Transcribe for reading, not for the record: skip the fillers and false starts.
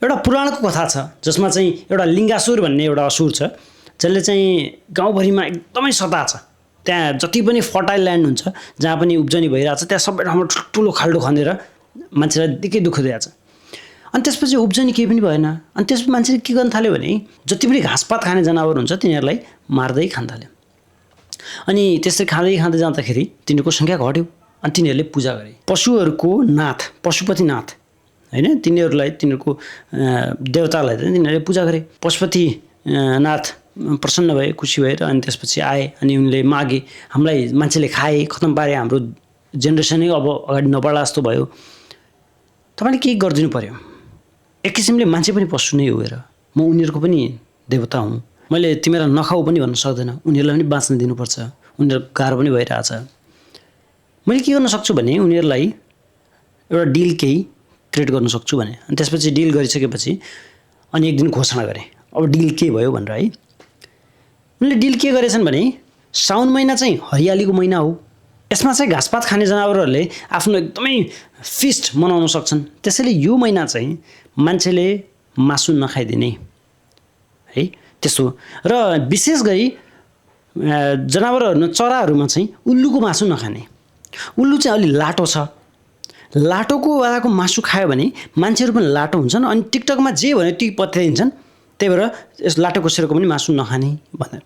एउटा पुराणको कथा छ जसमा चाहिँ एउटा लिङ्गासुर भन्ने एउटा असुर छ जसले चाहिँ गाउँभरिमा एकदमै सता छ। त्यहाँ जति पनि फर्टाइल ल्यान्ड हुन्छ जहाँ पनि उब्जनी भइरहेछ त्यहाँ सबै ठाउँमा ठुलो खाल्डो खनेर मान्छेलाई निकै दुःख दिएको छ। अनि त्यसपछि उब्जनी केही पनि भएन। अनि त्यसपछि मान्छेले के गर्न थाल्यो भने जति पनि घाँसपात खाने जनावर हुन्छ तिनीहरूलाई मार्दै खान थाल्यो। अनि त्यसरी खाँदै जाँदाखेरि तिनीहरूको सङ्ख्या घट्यो। अनि तिनीहरूले पूजा गरे पशुहरूको नाथ पशुपतिनाथ हैन, तिनीहरूलाई तिनीहरूको देवतालाई तिनीहरूले पूजा गरे। पशुपति नाथ प्रसन्न भए, खुसी भएर अनि त्यसपछि आए अनि उनले मागे हामीलाई मान्छेले खाए, खतम पारे, हाम्रो जेनेरेसनै अब अगाडि नबढ्ला जस्तो भयो, तपाईँले के गरिदिनु पर्यो। एक किसिमले मान्छे पनि पशु नै हो हेर, म उनीहरूको पनि देवता हुँ, मैले तिमीलाई नखाऊ पनि भन्न सक्दैन, उनीहरूलाई पनि बाँच्न दिनुपर्छ, उनीहरू गाह्रो पनि भइरहेछ। मैले के गर्न सक्छु भने उनीहरूलाई एउटा डिल केही क्रिएट गर्न सक्छु भने। अनि त्यसपछि डिल गरिसकेपछि अनि एक दिन घोषणा गरेँ अब डिल के भयो भनेर है। उनले डिल के गरेछन् भने साउन महिना चाहिँ हरियालीको महिना हो, यसमा चाहिँ घाँसपात खाने जनावरहरूले आफ्नो एकदमै फिस्ट मनाउन सक्छन्, त्यसैले यो महिना चाहिँ मान्छेले मासु नखाइदिने है। त्यसो र विशेष गरी जनावरहरू चराहरूमा चाहिँ उल्लुको मासु नखाने। उल्लु चाहिँ अलि लाटो छ, लाटोको वालाको मासु खायो भने मान्छेहरू पनि लाटो हुन्छन् अनि टिकटकमा जे भन्यो ती पत्याइदिन्छन्, त्यही भएर यस लाटोको सेरोको पनि मासु नखाने भनेर।